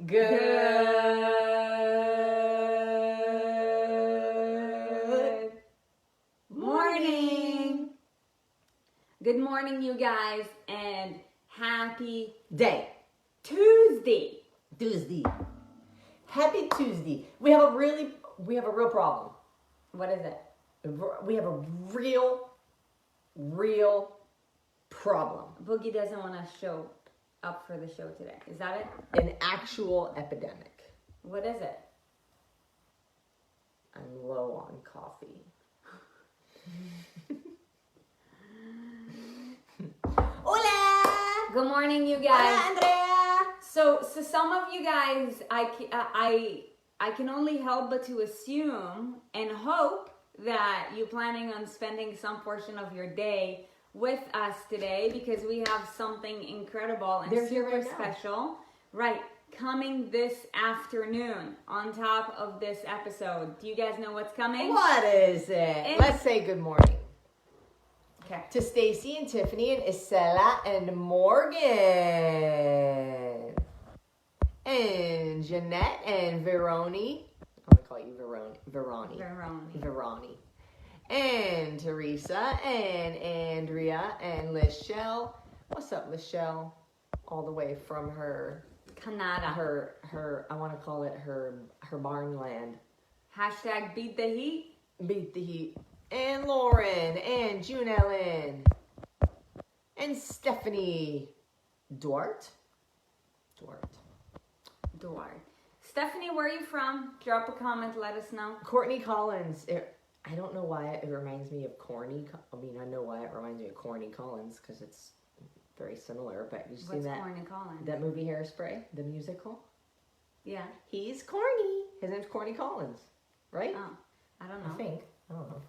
Good morning. Good morning, you guys, and happy Day. Tuesday. Happy Tuesday. We have a real problem. What is it? We have a real problem. Boogie doesn't want to show up for the show today. Is that it? An actual epidemic. What is it? I'm low on coffee. Hola! Good morning, you guys. Hola, Andrea! So some of you guys, I can only help but to assume and hope that you're planning on spending some portion of your day with us today, because we have something incredible and super special, right, coming this afternoon on top of this episode. Do you guys know what's coming? What is it? Let's say good morning. Okay. To Stacy and Tiffany and Isela and Morgan. And Jeanette and Veroni. I'm going to call you Veroni. And Teresa and Andrea and Lachelle. What's up, Lachelle? All the way from her Canada. Her I want to call it her barn land. Hashtag beat the heat. Beat the heat. And Lauren and June Ellen and Stephanie Duarte. Stephanie, where are you from? Drop a comment, let us know. Courtney Collins. I don't know why it reminds me of corny. I mean, I know why it reminds me of Corny Collins, because it's very similar. But you've seen that? Corny Collins? That movie Hairspray, the musical. Yeah. He's corny. His name's Corny Collins, right? Oh, I don't know. I don't know.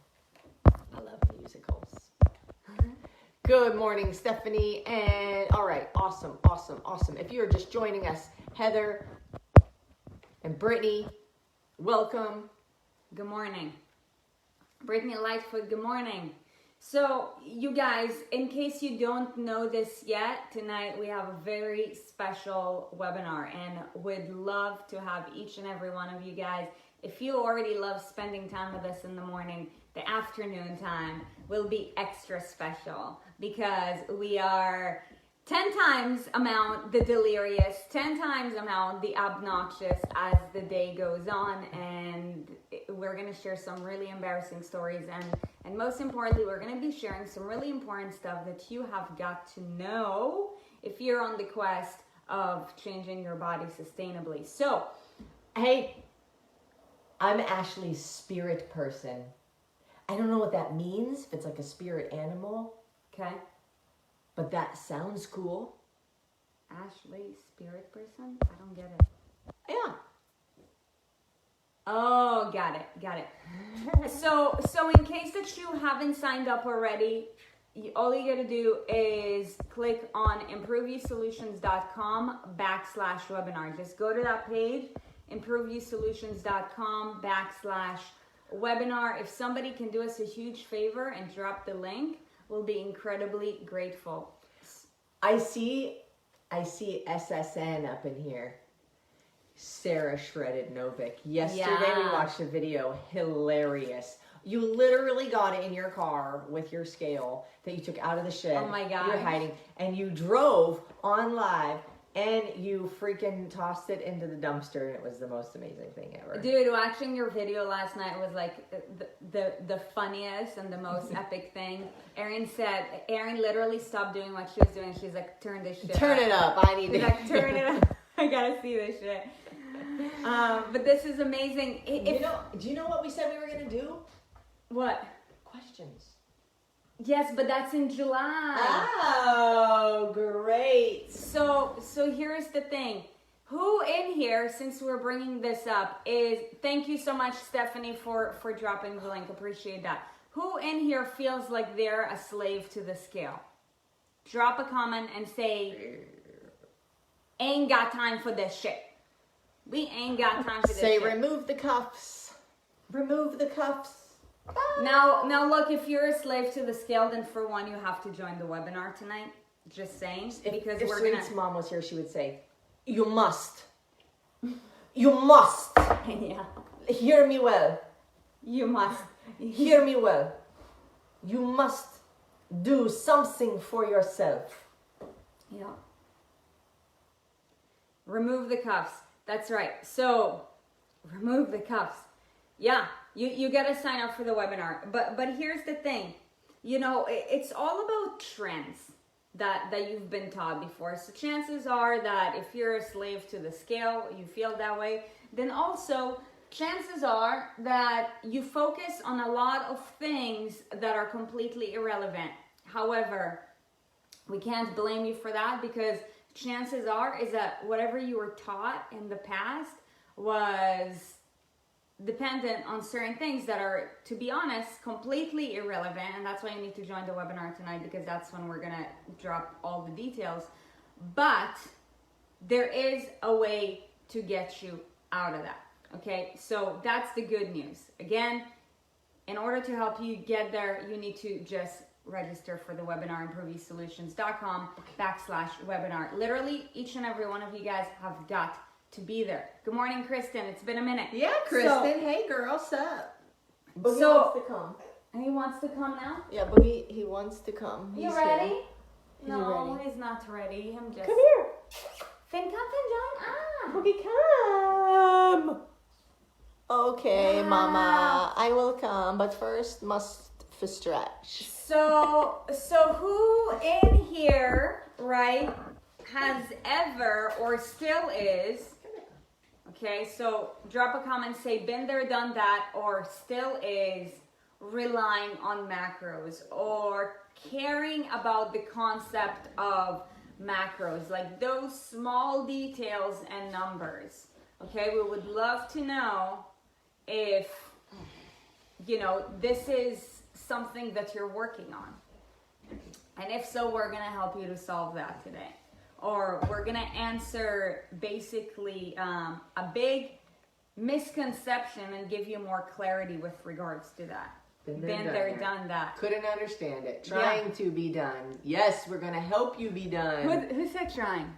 I love musicals. Good morning, Stephanie. And all right, awesome. If you are just joining us, Heather and Brittany, welcome. Good morning. Brittany Lightfoot, good morning. So, you guys, in case you don't know this yet, tonight we have a very special webinar, and would love to have each and every one of you guys. If you already love spending time with us in the morning, the afternoon time will be extra special, because we are 10 times amount the delirious, 10 times amount the obnoxious as the day goes on, and we're going to share some really embarrassing stories, and most importantly, we're going to be sharing some really important stuff that you have got to know if you're on the quest of changing your body sustainably. So, hey, I'm Ashley's spirit person. I don't know what that means, if it's like a spirit animal. Okay. But that sounds cool. Ashley, spirit person? I don't get it. Yeah. Oh, got it. So in case that you haven't signed up already, all you gotta do is click on improveyousolutions.com/webinar. Just go to that page, improveyousolutions.com/webinar. If somebody can do us a huge favor and drop the link, we'll be incredibly grateful. I see SSN up in here. Sarah Shredded Novik. Yesterday we watched a video. Hilarious. You literally got it in your car with your scale that you took out of the shed. Oh my God. You're hiding. And you drove on live and you freaking tossed it into the dumpster, and it was the most amazing thing ever. Dude, watching your video last night was like the funniest and the most epic thing. Erin literally stopped doing what she was doing. She's like, turn this shit Turn up. it up. I need She's to. like, turn it up. I gotta see this shit. But this is amazing. Do you know what we said we were going to do? What? Questions. Yes, but that's in July. Oh, great. So here's the thing. Who in here, since we're bringing this up, thank you so much, Stephanie, for dropping the link. Appreciate that. Who in here feels like they're a slave to the scale? Drop a comment and say, ain't got time for this shit. We ain't got time for this shit. Say, remove the cuffs. Remove the cuffs. Now look, if you're a slave to the scale, then for one, you have to join the webinar tonight. Just saying. If Sweet's mom was here, she would say, you must. You must. Yeah. Hear me well. You must. Hear me well. You must do something for yourself. Yeah. Remove the cuffs. That's right. So, remove the cuffs. Yeah, you got to sign up for the webinar. But here's the thing. You know, it's all about trends that you've been taught before. So chances are that if you're a slave to the scale, you feel that way, then also chances are that you focus on a lot of things that are completely irrelevant. However, we can't blame you for that, because chances are is that whatever you were taught in the past was dependent on certain things that are, to be honest, completely irrelevant. And that's why you need to join the webinar tonight, because that's when we're gonna drop all the details. But there is a way to get you out of that. Okay, so that's the good news. Again, in order to help you get there, you need to just register for the webinar, improvesolutions.com/webinar. Literally, each and every one of you guys have got to be there. Good morning, Kristen. It's been a minute. Yeah, Kristen. Hey, girl, sup? Boogie So- wants to come. He wants to come now? Yeah, Boogie, he wants to come. You He's ready? here. No, ready. he's not ready. I'm just... Come here. Finn, come, Finn, join. Ah! Boogie, come. Okay, Wow. Mama, I will come, but first must for stretch. So who in here, right, has ever or still is, okay, so drop a comment, say been there, done that, or still is relying on macros or caring about the concept of macros, like those small details and numbers. Okay, we would love to know if, you know, this is something that you're working on. And if so, we're going to help you to solve that today. Or we're going to answer basically a big misconception and give you more clarity with regards to that. Been there, done that. Couldn't understand it. Trying to be done. Yes, we're going to help you be done. Who said trying?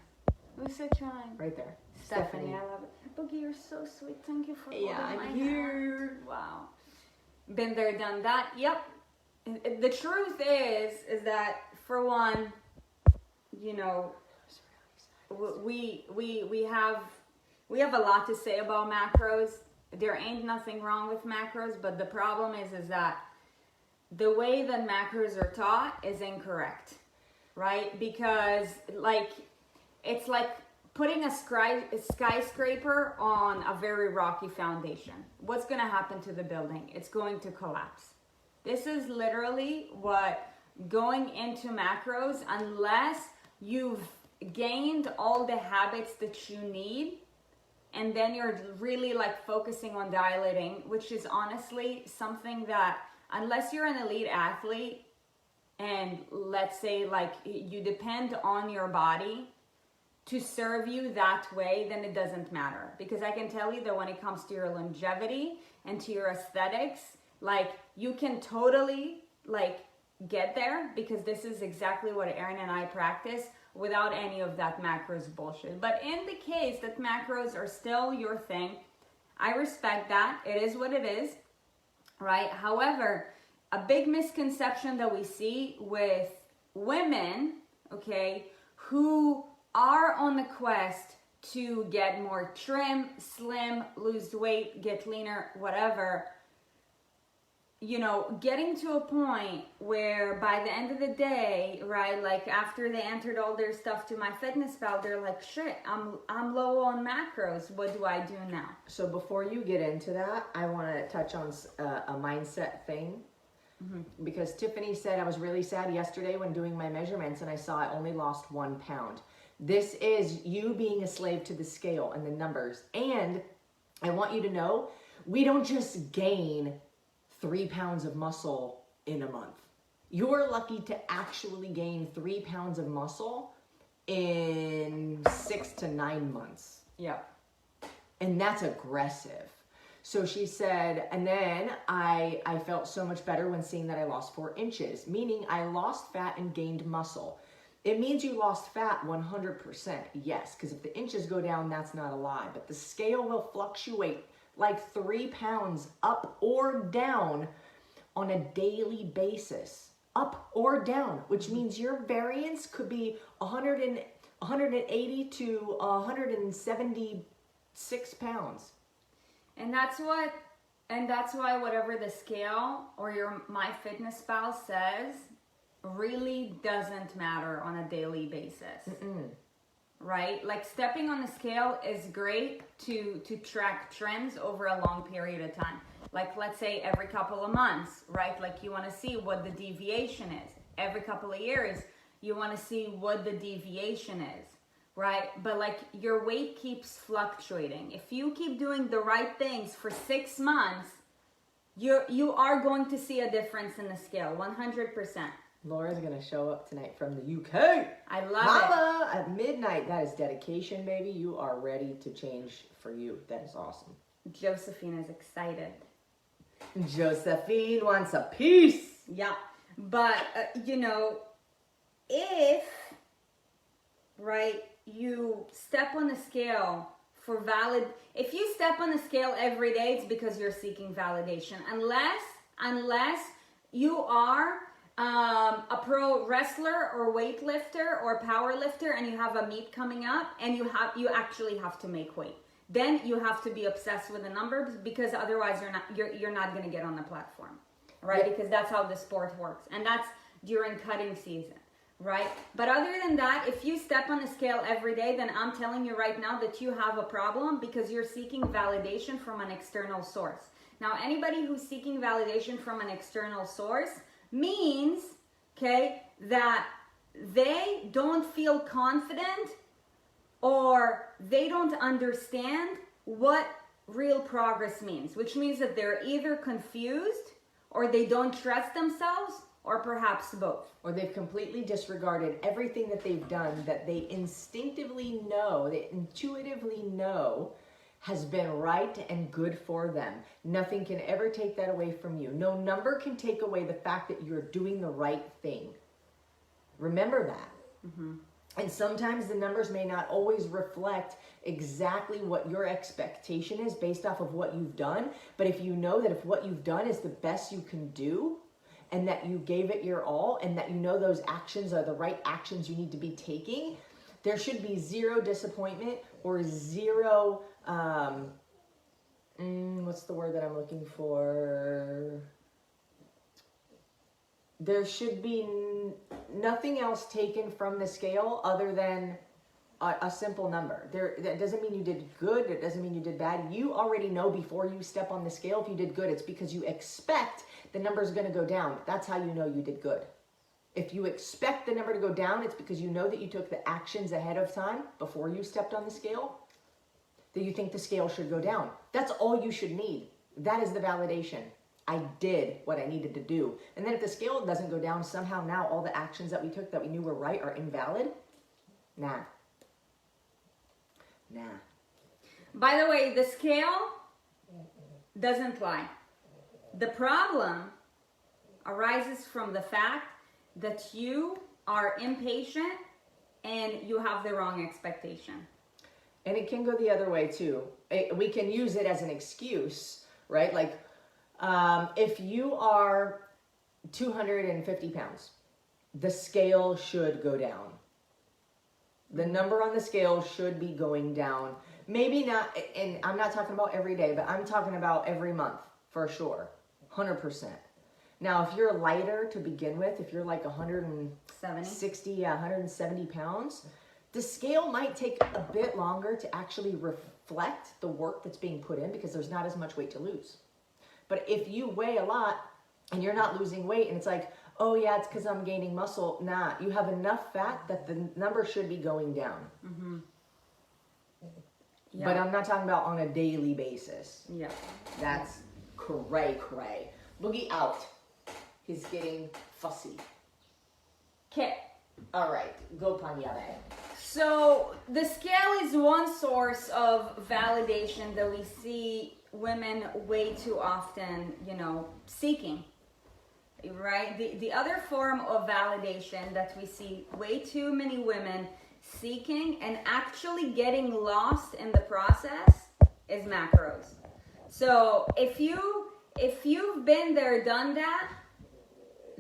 Who said trying? Right there. Stephanie, I love it. Boogie, you're so sweet. Thank you for holding my I'm here. hand. Wow. Been there, done that. Yep. The truth is that, for one, you know, we have a lot to say about macros. There ain't nothing wrong with macros, but the problem is that the way that macros are taught is incorrect, right? Because it's like putting a skyscraper on a very rocky foundation. What's going to happen to the building? It's going to collapse. This is literally what going into macros, unless you've gained all the habits that you need, and then you're really like focusing on dilating, which is honestly something that, unless you're an elite athlete and let's say like you depend on your body to serve you that way, then it doesn't matter. Because I can tell you that when it comes to your longevity and to your aesthetics, like you can totally like get there, because this is exactly what Erin and I practice without any of that macros bullshit. But in the case that macros are still your thing, I respect that. It is what it is, right? However, a big misconception that we see with women, okay, who are on the quest to get more trim, slim, lose weight, get leaner, whatever, you know, getting to a point where by the end of the day, right, like after they entered all their stuff to MyFitnessPal, they're like, shit, I'm low on macros. What do I do now? So before you get into that, I want to touch on a mindset thing. Mm-hmm. Because Tiffany said, I was really sad yesterday when doing my measurements and I saw I only lost 1 pound. This is you being a slave to the scale and the numbers. And I want you to know, we don't just gain 3 pounds of muscle in a month. You're lucky to actually gain 3 pounds of muscle in 6 to 9 months. Yeah. And that's aggressive. So she said, and then I felt so much better when seeing that I lost 4 inches, meaning I lost fat and gained muscle. It means you lost fat 100%, yes, because if the inches go down, that's not a lie. But the scale will fluctuate like 3 pounds up or down on a daily basis. Up or down, which means your variance could be 180 to 176 pounds. And that's why whatever the scale or your MyFitnessPal says really doesn't matter on a daily basis. Right? Like stepping on the scale is great to track trends over a long period of time. Like let's say every couple of months, right? Like you want to see what the deviation is. Every couple of years, you want to see what the deviation is, right? But like your weight keeps fluctuating. If you keep doing the right things for 6 months, you are going to see a difference in the scale, 100%. Laura's going to show up tonight from the UK. I love Mama, at midnight. That is dedication, baby. You are ready to change for you. That is awesome. Josephine is excited. Josephine wants a piece. Yeah. But, if, right, you step on the scale if you step on the scale every day, it's because you're seeking validation. Unless you are a pro wrestler or weightlifter or power lifter and you have a meet coming up and you actually have to make weight. Then you have to be obsessed with the numbers because otherwise you're not going to get on the platform, right? Because that's how the sport works, and that's during cutting season, right? But other than that, if you step on the scale every day, then I'm telling you right now that you have a problem because you're seeking validation from an external source. Now, anybody who's seeking validation from an external source means, okay, that they don't feel confident or they don't understand what real progress means, which means that they're either confused or they don't trust themselves or perhaps both. Or they've completely disregarded everything that they've done that they instinctively know, they intuitively know has been right and good for them. Nothing can ever take that away from you. No number can take away the fact that you're doing the right thing. Remember that. And sometimes the numbers may not always reflect exactly what your expectation is based off of what you've done. But if you know that if what you've done is the best you can do, and that you gave it your all, and that you know those actions are the right actions you need to be taking, there should be zero disappointment or zero, what's the word that I'm looking for? There should be nothing else taken from the scale other than a simple number. That doesn't mean you did good. It doesn't mean you did bad. You already know before you step on the scale if you did good. It's because you expect the number is going to go down. That's how you know you did good. If you expect the number to go down, it's because you know that you took the actions ahead of time before you stepped on the scale, that you think the scale should go down. That's all you should need. That is the validation. I did what I needed to do. And then if the scale doesn't go down, somehow now all the actions that we took that we knew were right are invalid. Nah. By the way, the scale doesn't lie. The problem arises from the fact that you are impatient and you have the wrong expectation. And it can go the other way too. We can use it as an excuse, right? Like if you are 250 pounds, the scale should go down. The number on the scale should be going down. Maybe not, and I'm not talking about every day, but I'm talking about every month for sure, 100%. Now, if you're lighter to begin with, if you're like 170 pounds, the scale might take a bit longer to actually reflect the work that's being put in because there's not as much weight to lose. But if you weigh a lot and you're not losing weight and it's like, oh yeah, it's because I'm gaining muscle. Nah, you have enough fat that the number should be going down. Yeah. But I'm not talking about on a daily basis. Yeah. That's cray. Boogie out. He's getting fussy. Okay. All right, go Panyave. So the scale is one source of validation that we see women way too often, seeking. right? The other form of validation that we see way too many women seeking and actually getting lost in the process is macros. So if you've been there, done that,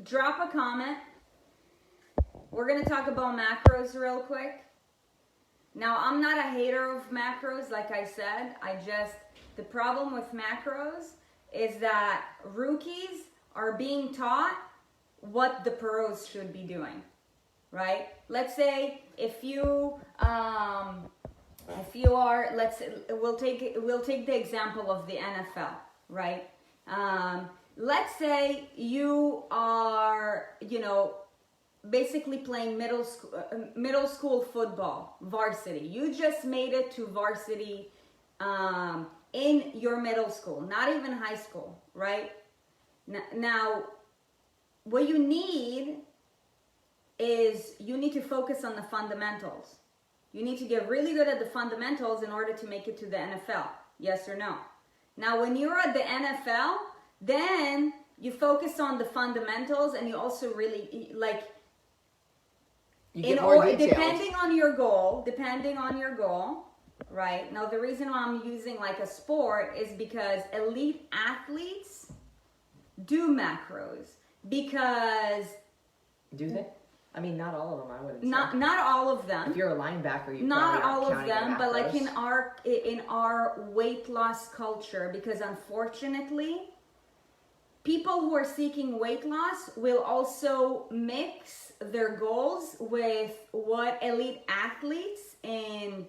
drop a comment. We're gonna talk about macros real quick. Now, I'm not a hater of macros, like I said. The problem with macros is that rookies are being taught what the pros should be doing, right? Let's say we'll take the example of the NFL, right? Let's say you are, basically playing middle school football, varsity. You just made it to varsity in your middle school, not even high school, right? Now, what you need is you need to focus on the fundamentals. You need to get really good at the fundamentals in order to make it to the NFL. Yes or no? Now, when you're at the NFL, then you focus on the fundamentals, and you also really depending on your goal, right? Now, the reason why I'm using like a sport is because elite athletes do macros. Because do they? I mean, not all of them. I wouldn't say. Not all of them. If you're a linebacker, you not probably all aren't of them, but like macros. in our weight loss culture, because unfortunately, people who are seeking weight loss will also mix their goals with what elite athletes in,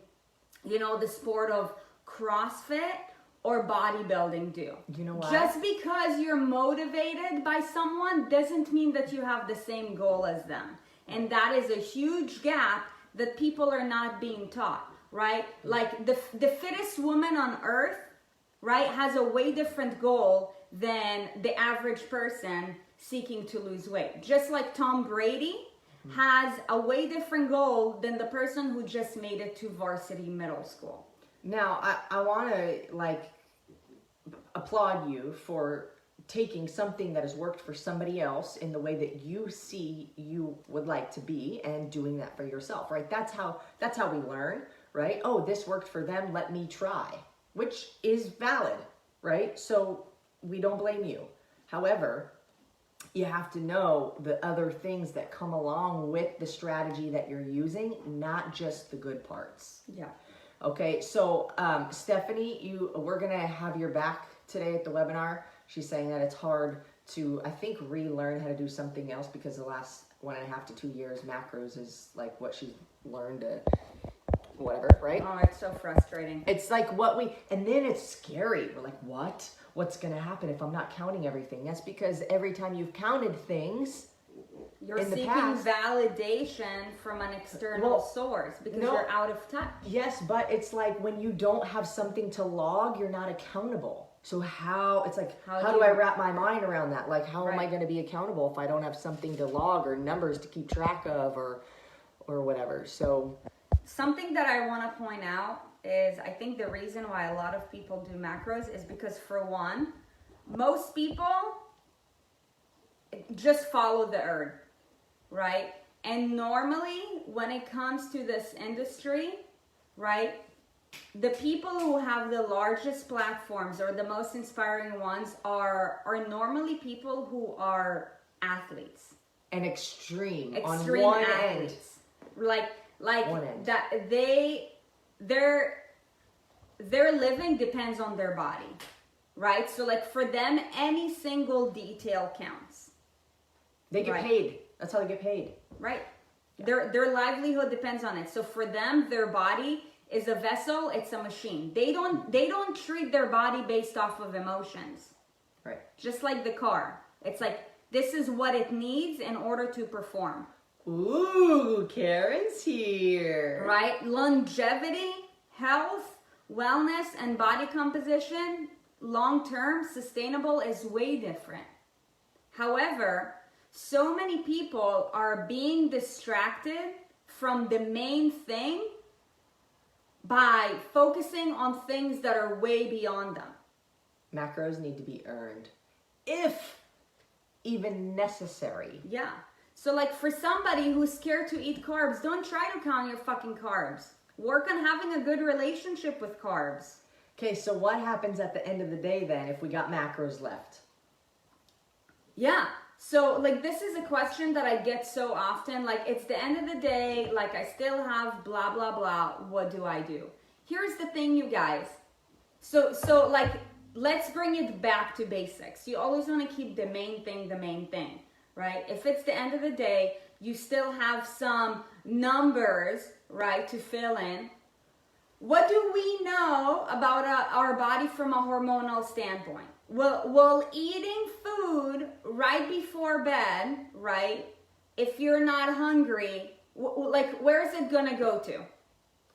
the sport of CrossFit or bodybuilding do. You know what? Just because you're motivated by someone doesn't mean that you have the same goal as them. And that is a huge gap that people are not being taught, right? Like the fittest woman on earth, right, has a way different goal than the average person seeking to lose weight. Just like Tom Brady has a way different goal than the person who just made it to varsity middle school. Now, I want to applaud you for taking something that has worked for somebody else in the way that you see you would like to be and doing that for yourself, right? That's how we learn, right? Oh, this worked for them, let me try, which is valid, right? So we don't blame you. However, you have to know the other things that come along with the strategy that you're using, not just the good parts. Yeah. Okay, so Stephanie, we're gonna have your back today at the webinar. She's saying that it's hard to, I think, relearn how to do something else because the last 1.5 to 2 years, macros is like what she's learned to whatever, right? Oh, it's so frustrating. It's like and then it's scary. We're like, what? What's gonna happen if I'm not counting everything? That's because every time you've counted things, you're seeking validation from an external source because you're out of touch. Yes, but it's like when you don't have something to log, you're not accountable. So how do I wrap my mind around that? Like, how am I going to be accountable if I don't have something to log or numbers to keep track of or whatever? So something that I want to point out is I think the reason why a lot of people do macros is because, for one, most people just follow the herd, right? And normally when it comes to this industry, right, the people who have the largest platforms or the most inspiring ones are normally people who are athletes. And extreme on one athletes. End. Like one end. That their living depends on their body, right? So like for them, any single detail counts. They get paid. That's how they get paid. Right. Yeah. Their livelihood depends on it. So for them, their body is a vessel, it's a machine. They don't treat their body based off of emotions. Right. Just like the car. It's like this is what it needs in order to perform. Ooh, Karen's here. Right? Longevity, health, wellness, and body composition, long-term, sustainable is way different. However, so many people are being distracted from the main thing by focusing on things that are way beyond them. Macros need to be earned. If even necessary. Yeah. So like for somebody who's scared to eat carbs, don't try to count your fucking carbs. Work on having a good relationship with carbs. Okay, so what happens at the end of the day then if we got macros left? Yeah. So like this is a question that I get so often. Like it's the end of the day, like I still have blah, blah, blah. What do I do? Here's the thing, you guys. So like let's bring it back to basics. You always want to keep the main thing, right? If it's the end of the day, you still have some numbers, right, to fill in. What do we know about our body from a hormonal standpoint? Well, eating food right before bed, right, if you're not hungry, like where is it gonna go to?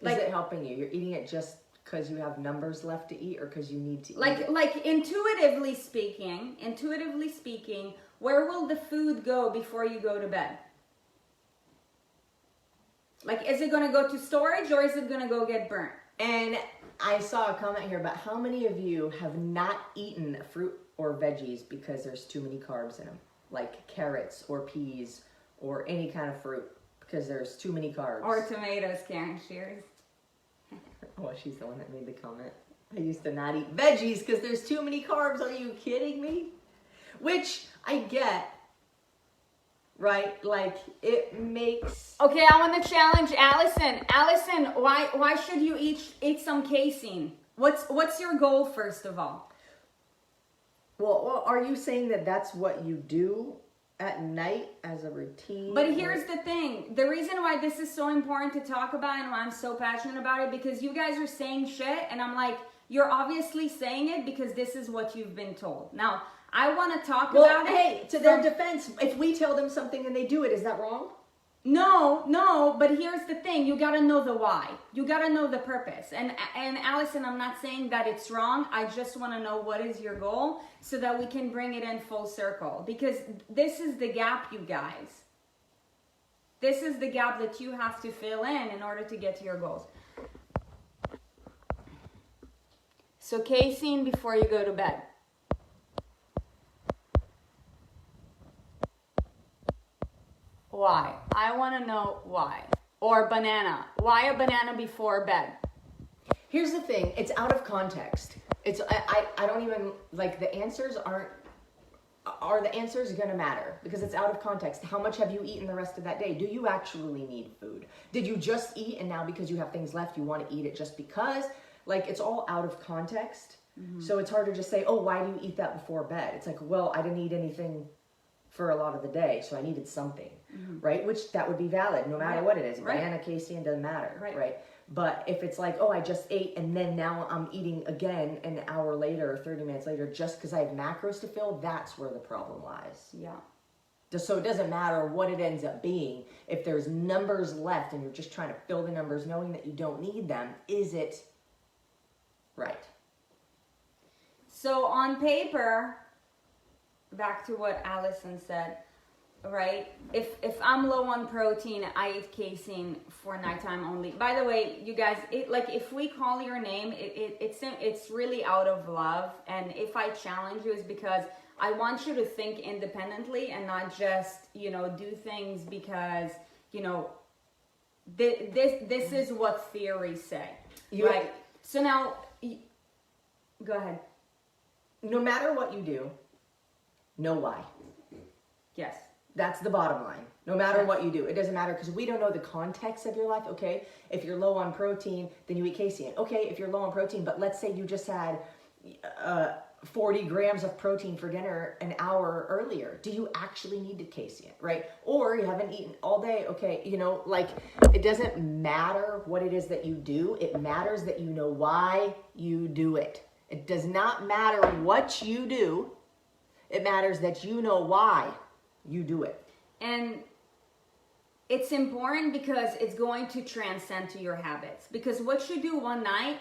Is it helping you? You're eating it just because you have numbers left to eat or because you need to eat it? Like intuitively speaking, where will the food go before you go to bed? Like, is it going to go to storage or is it going to go get burnt? And I saw a comment here about how many of you have not eaten fruit or veggies because there's too many carbs in them, like carrots or peas or any kind of fruit because there's too many carbs. Or tomatoes, Karen Shears. Oh, she's the one that made the comment. I used to not eat veggies because there's too many carbs. Are you kidding me? Which I get, right? Like it makes. Okay, I want to challenge Allison. Allison, why should you eat some casein? What's your goal first of all? Well, are you saying that that's what you do at night as a routine? But here's the thing. The reason why this is so important to talk about and why I'm so passionate about it, because you guys are saying shit and I'm like, you're obviously saying it because this is what you've been told. Now, I want to talk about it. Hey, to their defense, if we tell them something and they do it, is that wrong? No, but here's the thing. You got to know the why. You got to know the purpose. And Allison, I'm not saying that it's wrong. I just want to know what is your goal so that we can bring it in full circle. Because this is the gap, you guys. This is the gap that you have to fill in order to get to your goals. So casein before you go to bed. Why? I want to know why. Or banana. Why a banana before bed? Here's the thing. It's out of context. I don't even, like, the answers aren't, are the answers going to matter? Because it's out of context. How much have you eaten the rest of that day? Do you actually need food? Did you just eat and now because you have things left, you want to eat it just because? Like, it's all out of context. Mm-hmm. So it's hard to just say, oh, why do you eat that before bed? It's like, well, I didn't eat anything for a lot of the day, so I needed something, right? Which that would be valid no matter what it is. Banana, casein, doesn't matter, right? But if it's like, oh, I just ate and then now I'm eating again an hour later or 30 minutes later just because I have macros to fill, that's where the problem lies. Yeah. So it doesn't matter what it ends up being. If there's numbers left and you're just trying to fill the numbers knowing that you don't need them, is it right? So on paper, back to what Allison said, right? If I'm low on protein, I eat casein for nighttime only. By the way, you guys, if we call your name, it's really out of love. And if I challenge you, it's because I want you to think independently and not just, do things because, this is what theories say, right? So now, go ahead. No matter what you do, know why. Yes. That's the bottom line. No matter what you do. It doesn't matter because we don't know the context of your life. Okay, if you're low on protein, then you eat casein. Okay, if you're low on protein, but let's say you just had 40 grams of protein for dinner an hour earlier. Do you actually need the casein, right? Or you haven't eaten all day. Okay, it doesn't matter what it is that you do. It matters that you know why you do it. It does not matter what you do. It matters that you know why you do it. And it's important because it's going to transcend to your habits. Because what you do one night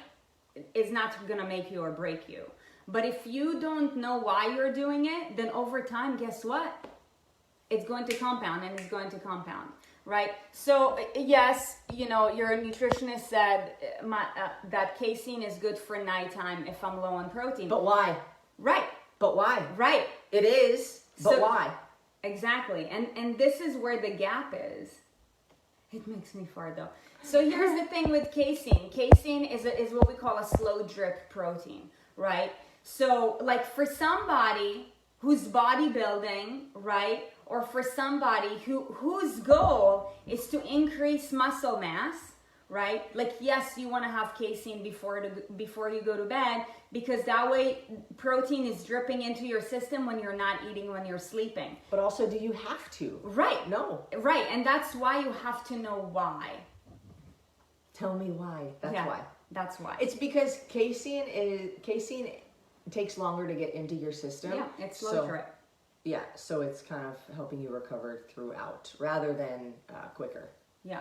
is not going to make you or break you. But if you don't know why you're doing it, then over time, guess what? It's going to compound and it's going to compound, right? So yes, your nutritionist said that casein is good for nighttime if I'm low on protein. But why? Right. But why? Right. It is. But why? Exactly. And this is where the gap is. It makes me fart though. So here's the thing with casein. Casein is what we call a slow drip protein, right? So like for somebody who's bodybuilding, right? Or for somebody whose goal is to increase muscle mass, right? Like, yes, you want to have casein before you go to bed, because that way protein is dripping into your system when you're not eating, when you're sleeping. But also, do you have to? Right. No. Right. And that's why you have to know why. Tell me why. That's why. That's why. It's because casein takes longer to get into your system. Yeah, it's slow drip. Yeah, so it's kind of helping you recover throughout rather than quicker. Yeah.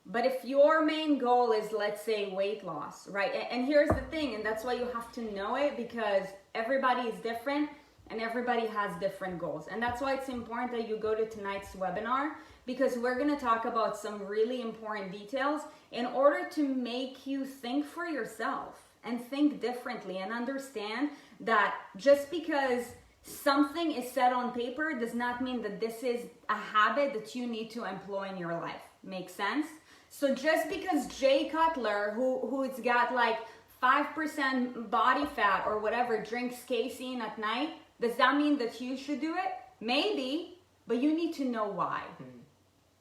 But if your main goal is, let's say, weight loss, right? And here's the thing, and that's why you have to know it, because everybody is different and everybody has different goals. And that's why it's important that you go to tonight's webinar, because we're going to talk about some really important details in order to make you think for yourself and think differently and understand that just because something is said on paper does not mean that this is a habit that you need to employ in your life. Make sense? So just because Jay Cutler, who's got like 5% body fat or whatever, drinks casein at night, does that mean that you should do it? Maybe, but you need to know why.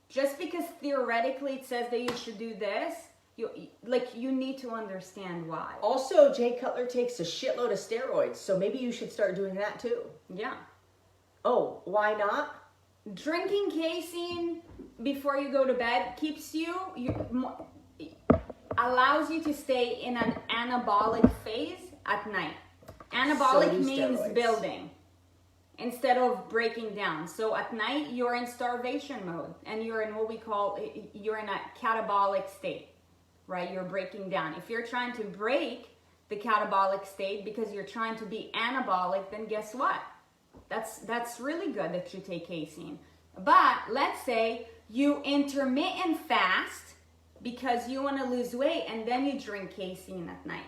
Just because theoretically it says that you should do this, you need to understand why. Also, Jay Cutler takes a shitload of steroids, so maybe you should start doing that too. Yeah. Oh, why not? Drinking casein before you go to bed allows you to stay in an anabolic phase at night. Anabolic means steroids. Building instead of breaking down. So at night you're in starvation mode and you're in you're in a catabolic state, right? You're breaking down. If you're trying to break the catabolic state because you're trying to be anabolic, then guess what? That's really good that you take casein. But let's say you intermittent fast because you want to lose weight and then you drink casein at night.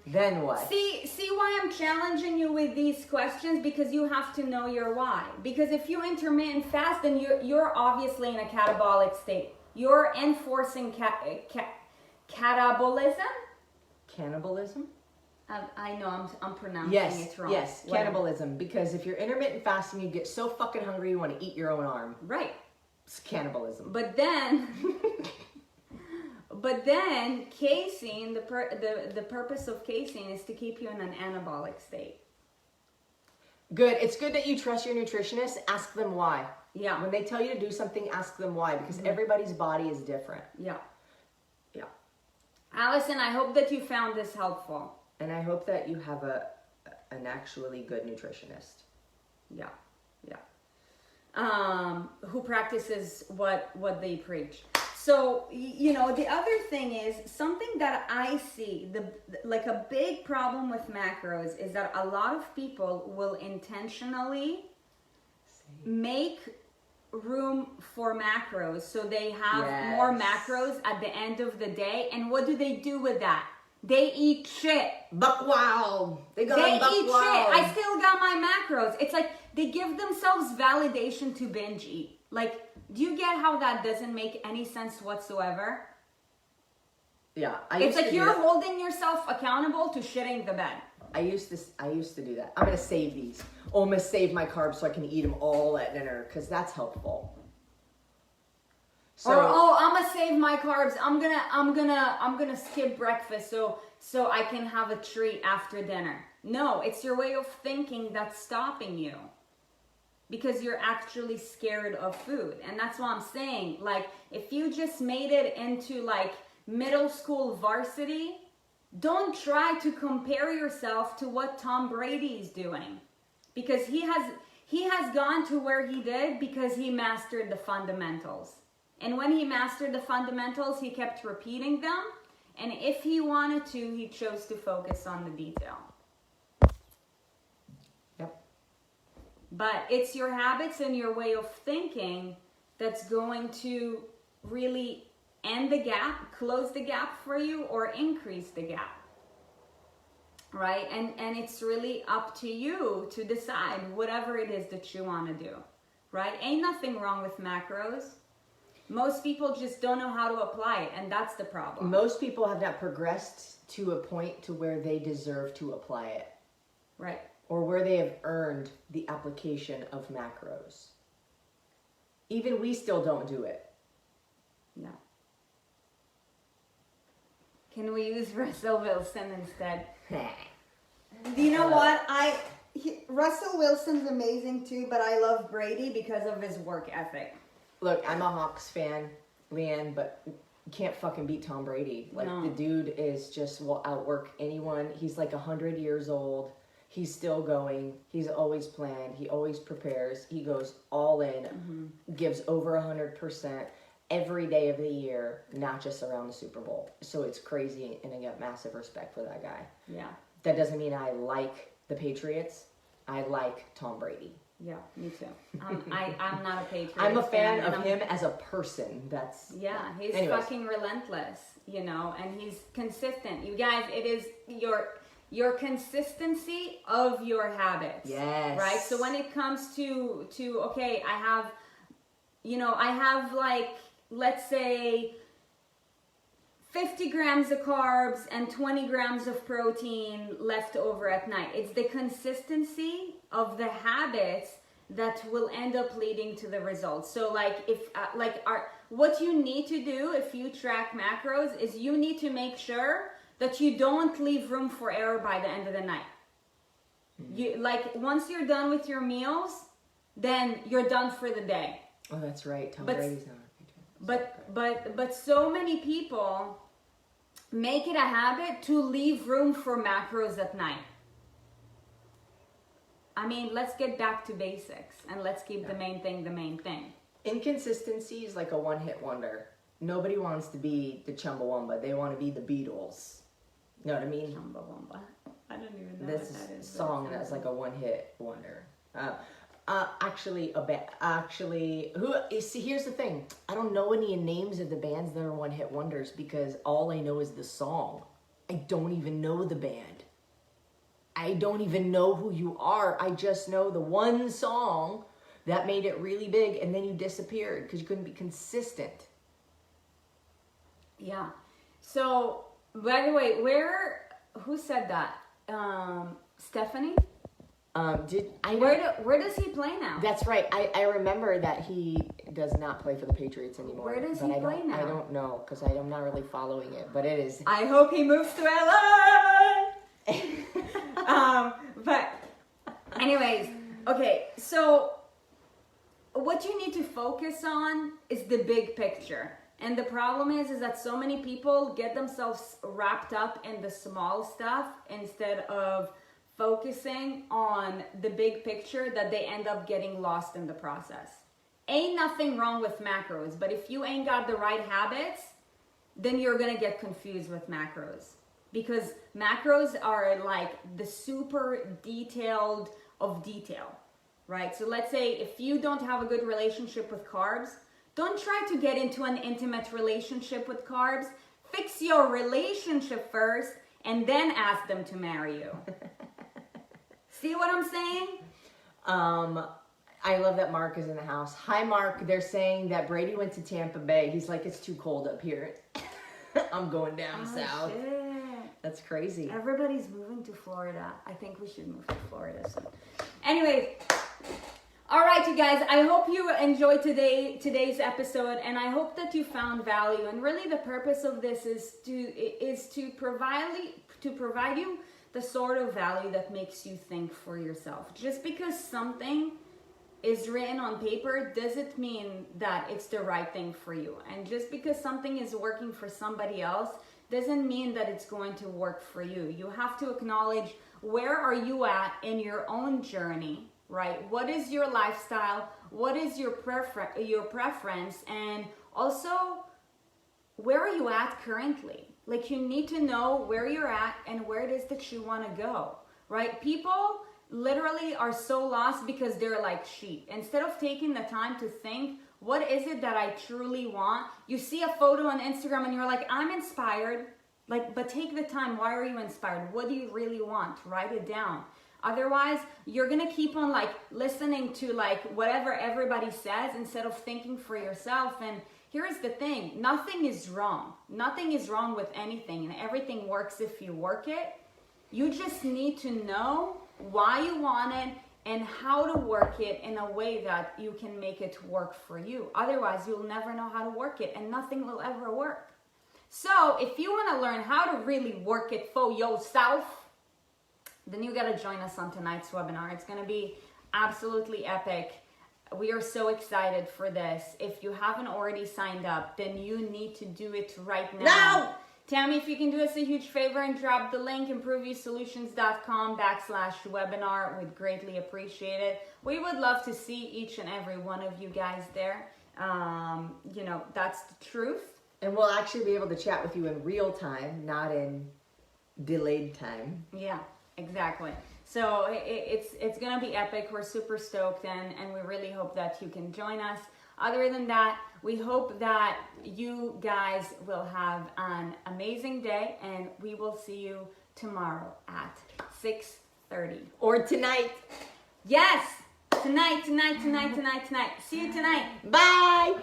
Then what? See why I'm challenging you with these questions? Because you have to know your why. Because if you intermittent fast, then you're obviously in a catabolic state. You're enforcing catabolism? Cannibalism? I know I'm pronouncing it wrong. Yes, cannibalism. Because if you're intermittent fasting, you get so fucking hungry you want to eat your own arm. Right. It's cannibalism. But then casein, the purpose of casein is to keep you in an anabolic state. Good. It's good that you trust your nutritionist. Ask them why. Yeah. When they tell you to do something, ask them why, because everybody's body is different. Yeah. Yeah. Allison, I hope that you found this helpful. And I hope that you have an actually good nutritionist. Yeah. Yeah. Who practices what they preach. So, the other thing is something that I see, like a big problem with macros is that a lot of people will intentionally make room for macros so they have more macros at the end of the day. And what do they do with that? They eat shit. Buck wild. They eat shit. I still got my macros. It's like they give themselves validation to binge eat. Like, do you get how that doesn't make any sense whatsoever? Yeah. It's like you're holding yourself accountable to shitting the bed. I used to do that. I'm going to save these. I'm going to save my carbs so I can eat them all at dinner because that's helpful. So, I'm gonna save my carbs. I'm gonna skip breakfast so I can have a treat after dinner. No, it's your way of thinking that's stopping you. Because you're actually scared of food. And that's what I'm saying. Like, if you just made it into like middle school varsity, don't try to compare yourself to what Tom Brady is doing. Because he has gone to where he did because he mastered the fundamentals. And when he mastered the fundamentals, he kept repeating them. And if he wanted to, he chose to focus on the detail. Yep. But it's your habits and your way of thinking that's going to really end the gap, close the gap for you, or increase the gap. right? And it's really up to you to decide whatever it is that you want to do, right? Ain't nothing wrong with macros. Most people just don't know how to apply it, and that's the problem. Most people have not progressed to a point to where they deserve to apply it. Right. Or where they have earned the application of macros. Even we still don't do it. No. Can we use Russell Wilson instead? You know what? Russell Wilson's amazing too, but I love Brady Because of his work ethic. Look, I'm a Hawks fan, Leanne, but you can't fucking beat Tom Brady. Like, No. the dude is just will outwork anyone. He's like 100 years old. He's still going. He's always planned. He always prepares. He goes all in, gives over 100% every day of the year, not just around the Super Bowl. So it's crazy, and I got massive respect for that guy. Yeah. That doesn't mean I like the Patriots. I like Tom Brady. Yeah, me too. I'm not a Patriot. I'm a fan of him as a person. That's he's Anyways. fucking relentless, you know, and he's consistent. You guys, it is your consistency of your habits. Yes. Right? So when it comes to okay, I have like, let's say 50 grams of carbs and 20 grams of protein left over at night. It's the consistency of the habits that will end up leading to the results. So like what you need to do if you track macros is you need to make sure that you don't leave room for error by the end of the night. You like, once you're done with your meals, then you're done for the day. Oh, that's right. Tom Brady's not a Patriot. But so many people make it a habit to leave room for macros at night. I mean, let's get back to basics and let's keep the main thing the main thing. Inconsistency is like a one-hit wonder. Nobody wants to be the Chumbawamba. They want to be the Beatles. You know what I mean? Chumbawamba. I don't even know This what that is. song that's like a one-hit wonder. Here's the thing. I don't know any names of the bands that are one-hit wonders because all I know is the song. I don't even know the band. I don't even know who you are. I just know the one song that made it really big and then you disappeared because you couldn't be consistent. Yeah. So, by the way, who said that? Stephanie? Where does he play now? That's right. I remember that he does not play for the Patriots anymore. Where does he play now? I don't know because I'm not really following it, but it is. I hope he moves to LA. But anyways, okay. So what you need to focus on is the big picture. And the problem is that so many people get themselves wrapped up in the small stuff instead of focusing on the big picture, that they end up getting lost in the process. Ain't nothing wrong with macros, but if you ain't got the right habits, then you're gonna get confused with macros. Because macros are like the super detailed of detail, right? So let's say if you don't have a good relationship with carbs, don't try to get into an intimate relationship with carbs. Fix your relationship first and then ask them to marry you. See what I'm saying? I love that Mark is in the house. Hi, Mark. They're saying that Brady went to Tampa Bay. He's like, it's too cold up here. I'm going down south. Shit. That's crazy. Everybody's moving to Florida. I think we should move to Florida soon. Anyway, all right, you guys. I hope you enjoyed today's episode, and I hope that you found value. And really, the purpose of this is to provide you the sort of value that makes you think for yourself. Just because something is written on paper doesn't mean that it's the right thing for you. And just because something is working for somebody else doesn't mean that it's going to work for you. You have to acknowledge, where are you at in your own journey, right? What is your lifestyle? What is your preference? And also, where are you at currently? Like, you need to know where you're at and where it is that you want to go, right? People literally are so lost because they're like sheep. Instead of taking the time to think, what is it that I truly want? You see a photo on Instagram and you're like, I'm inspired. But take the time. Why are you inspired? What do you really want? Write it down. Otherwise, you're gonna keep on like listening to like whatever everybody says instead of thinking for yourself. And here's the thing, nothing is wrong. Nothing is wrong with anything, and everything works if you work it. You just need to know why you want it and how to work it in a way that you can make it work for you. Otherwise, you'll never know how to work it, and nothing will ever work. So if you want to learn how to really work it for yourself, then you got to join us on tonight's webinar. It's going to be absolutely epic. We are so excited for this. If you haven't already signed up, then you need to do it right now. No! Tammy, if you can do us a huge favor and drop the link, improveyousolutions.com/webinar. We'd greatly appreciate it. We would love to see each and every one of you guys there. You know, that's the truth. And we'll actually be able to chat with you in real time, not in delayed time. Yeah, exactly. So it's gonna be epic. We're super stoked, and we really hope that you can join us. Other than that, we hope that you guys will have an amazing day, and we will see you tomorrow at 6:30. Or tonight. Yes, tonight. See you tonight. Bye!